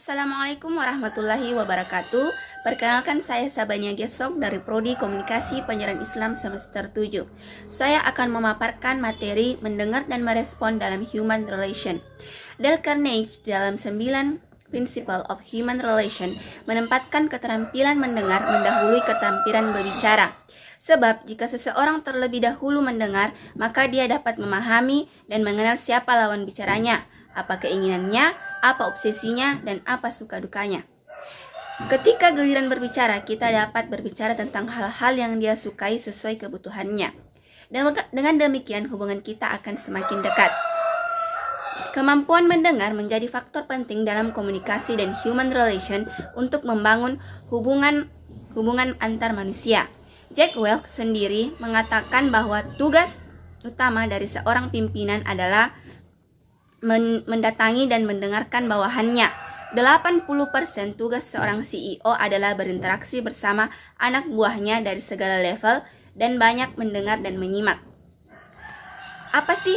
Assalamualaikum warahmatullahi wabarakatuh. Perkenalkan, saya Sabania Gesok dari Prodi Komunikasi Penyiaran Islam semester 7. Saya akan memaparkan materi mendengar dan merespon dalam Human Relation. Dale Carnegie dalam 9 Principle of Human Relation menempatkan keterampilan mendengar mendahului keterampilan berbicara. Sebab jika seseorang terlebih dahulu mendengar, maka dia dapat memahami dan mengenal siapa lawan bicaranya, apa keinginannya, apa obsesinya, dan apa suka dukanya. Ketika giliran berbicara, kita dapat berbicara tentang hal-hal yang dia sukai sesuai kebutuhannya. Dan dengan demikian hubungan kita akan semakin dekat. Kemampuan mendengar menjadi faktor penting dalam komunikasi dan human relation untuk membangun hubungan antar manusia. Jack Welch sendiri mengatakan bahwa tugas utama dari seorang pimpinan adalah mendatangi dan mendengarkan bawahannya. 80% tugas seorang CEO adalah berinteraksi bersama anak buahnya dari segala level dan banyak mendengar dan menyimak. Apa sih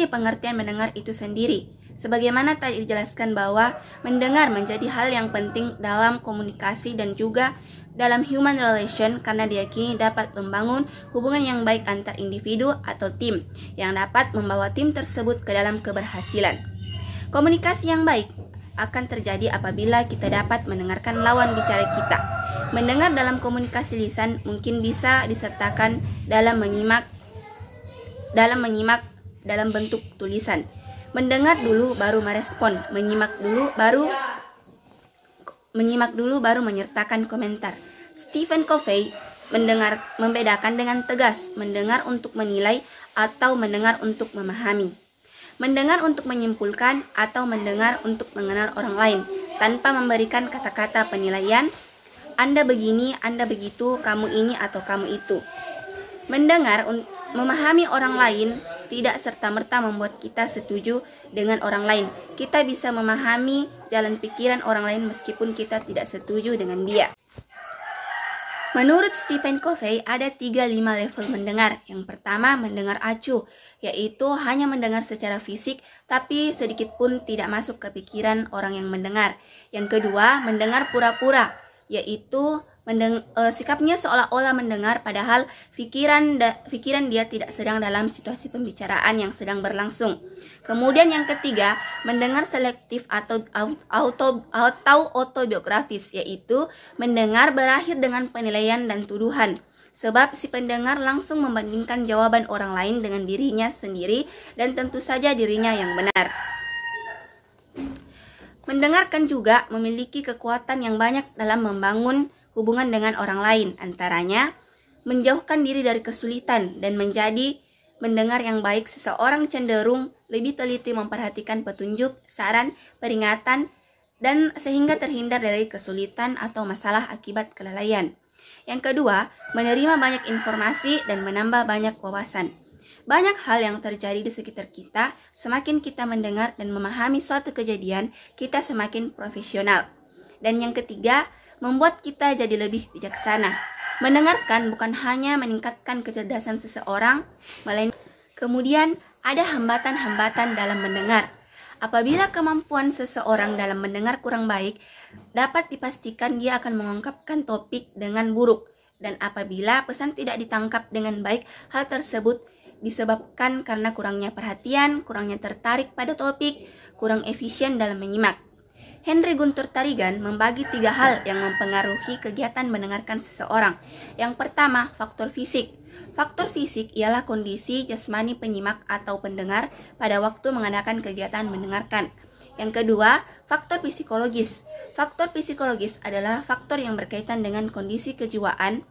pengertian mendengar itu sendiri? Sebagaimana tadi dijelaskan bahwa mendengar menjadi hal yang penting dalam komunikasi dan juga dalam human relation karena diyakini dapat membangun hubungan yang baik antar individu atau tim yang dapat membawa tim tersebut ke dalam keberhasilan. Komunikasi yang baik akan terjadi apabila kita dapat mendengarkan lawan bicara kita. Mendengar dalam komunikasi lisan mungkin bisa disertakan dalam menyimak dalam bentuk tulisan. Mendengar dulu baru merespon, menyimak dulu baru menyertakan komentar. Stephen Covey membedakan dengan tegas mendengar untuk menilai atau mendengar untuk memahami. Mendengar untuk menyimpulkan atau mendengar untuk mengenal orang lain tanpa memberikan kata-kata penilaian, Anda begini, Anda begitu, kamu ini atau kamu itu. Mendengar memahami orang lain tidak serta-merta membuat kita setuju dengan orang lain. Kita bisa memahami jalan pikiran orang lain meskipun kita tidak setuju dengan dia. Menurut Stephen Covey, ada 3-5 level mendengar. Yang pertama, mendengar acuh, yaitu hanya mendengar secara fisik, tapi sedikit pun tidak masuk ke pikiran orang yang mendengar. Yang kedua, mendengar pura-pura, yaitu sikapnya seolah-olah mendengar padahal pikiran dia tidak sedang dalam situasi pembicaraan yang sedang berlangsung. Kemudian yang ketiga, mendengar selektif atau autobiografis, yaitu mendengar berakhir dengan penilaian dan tuduhan. Sebab si pendengar langsung membandingkan jawaban orang lain dengan dirinya sendiri dan tentu saja dirinya yang benar. Mendengarkan juga memiliki kekuatan yang banyak dalam membangun hubungan dengan orang lain, antaranya menjauhkan diri dari kesulitan dan menjadi mendengar yang baik. Seseorang cenderung lebih teliti memperhatikan petunjuk, saran, peringatan, dan sehingga terhindar dari kesulitan atau masalah akibat kelalaian. Yang kedua, menerima banyak informasi dan menambah banyak wawasan. Banyak hal yang terjadi di sekitar kita, semakin kita mendengar dan memahami suatu kejadian, kita semakin profesional. Dan yang ketiga, membuat kita jadi lebih bijaksana. Mendengarkan bukan hanya meningkatkan kecerdasan seseorang, melainkan kemudian ada hambatan-hambatan dalam mendengar. Apabila kemampuan seseorang dalam mendengar kurang baik, dapat dipastikan dia akan mengungkapkan topik dengan buruk. Dan apabila pesan tidak ditangkap dengan baik, hal tersebut disebabkan karena kurangnya perhatian, kurangnya tertarik pada topik, kurang efisien dalam menyimak. Henry Guntur Tarigan membagi 3 hal yang mempengaruhi kegiatan mendengarkan seseorang. Yang pertama, faktor fisik. Faktor fisik ialah kondisi jasmani penyimak atau pendengar pada waktu mengadakan kegiatan mendengarkan. Yang kedua, faktor psikologis. Faktor psikologis adalah faktor yang berkaitan dengan kondisi kejiwaan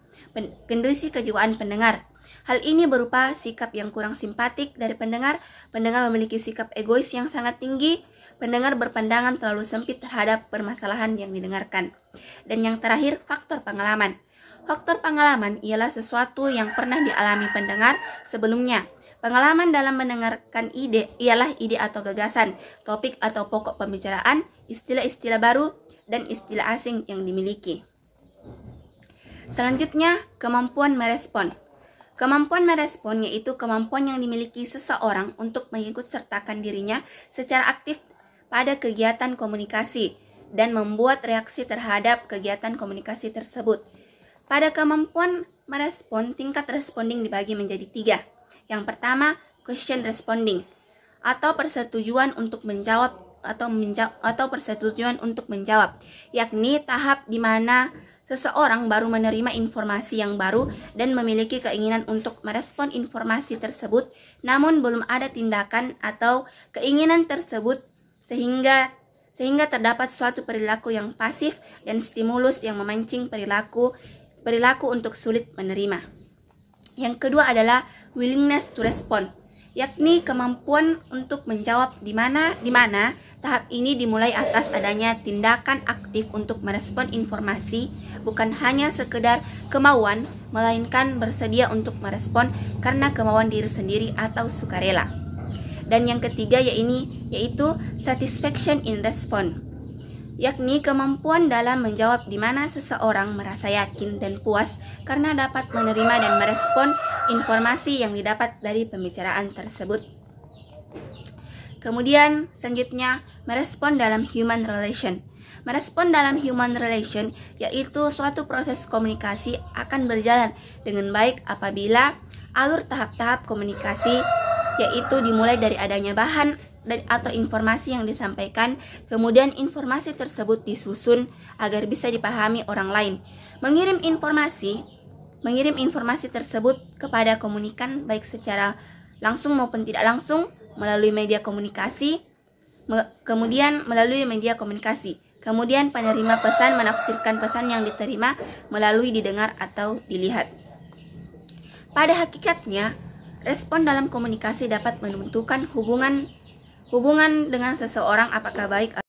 pendengar. Hal ini berupa sikap yang kurang simpatik dari pendengar memiliki sikap egois yang sangat tinggi, pendengar berpandangan terlalu sempit terhadap permasalahan yang didengarkan. Dan yang terakhir, faktor pengalaman. Faktor pengalaman ialah sesuatu yang pernah dialami pendengar sebelumnya. Pengalaman dalam mendengarkan ialah ide atau gagasan, topik atau pokok pembicaraan, istilah-istilah baru, dan istilah asing yang dimiliki. Selanjutnya, kemampuan merespon. Kemampuan merespon yaitu kemampuan yang dimiliki seseorang untuk mengikut sertakan dirinya secara aktif pada kegiatan komunikasi. dan membuat reaksi terhadap kegiatan komunikasi tersebut. Pada kemampuan merespon, tingkat responding dibagi menjadi 3. Yang pertama, question responding atau persetujuan untuk menjawab atau persetujuan untuk menjawab, yakni tahap di mana seseorang baru menerima informasi yang baru dan memiliki keinginan untuk merespon informasi tersebut, namun belum ada tindakan atau keinginan tersebut sehingga terdapat suatu perilaku yang pasif dan stimulus yang memancing perilaku untuk sulit menerima. Yang kedua adalah willingness to respond, yakni kemampuan untuk menjawab di mana tahap ini dimulai atas adanya tindakan aktif untuk merespon informasi, bukan hanya sekedar kemauan, melainkan bersedia untuk merespon karena kemauan diri sendiri atau sukarela. Dan yang ketiga yaitu satisfaction in response, yakni kemampuan dalam menjawab di mana seseorang merasa yakin dan puas karena dapat menerima dan merespon informasi yang didapat dari pembicaraan tersebut. Kemudian selanjutnya, merespon dalam human relation. Merespon dalam human relation yaitu suatu proses komunikasi akan berjalan dengan baik apabila alur tahap-tahap komunikasi yaitu dimulai dari adanya bahan atau informasi yang disampaikan, kemudian informasi tersebut disusun agar bisa dipahami orang lain. Mengirim informasi tersebut kepada komunikan baik secara langsung maupun tidak langsung melalui media komunikasi. Kemudian penerima pesan menafsirkan pesan yang diterima melalui didengar atau dilihat. Pada hakikatnya, respon dalam komunikasi dapat menentukan hubungan dengan seseorang apakah baik atau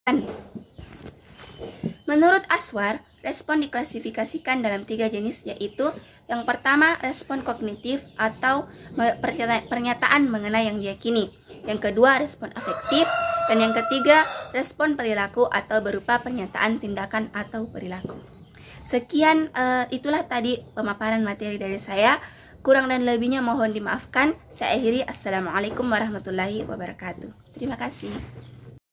tidak. Menurut Aswar, respon diklasifikasikan dalam 3 jenis, yaitu yang pertama, respon kognitif atau pernyataan mengenai yang diyakini. Yang kedua, respon afektif. Dan yang ketiga, respon perilaku atau berupa pernyataan, tindakan, atau perilaku. Sekian, itulah tadi pemaparan materi dari saya. Kurang dan lebihnya mohon dimaafkan. Saya akhiri. Assalamualaikum warahmatullahi wabarakatuh. Terima kasih.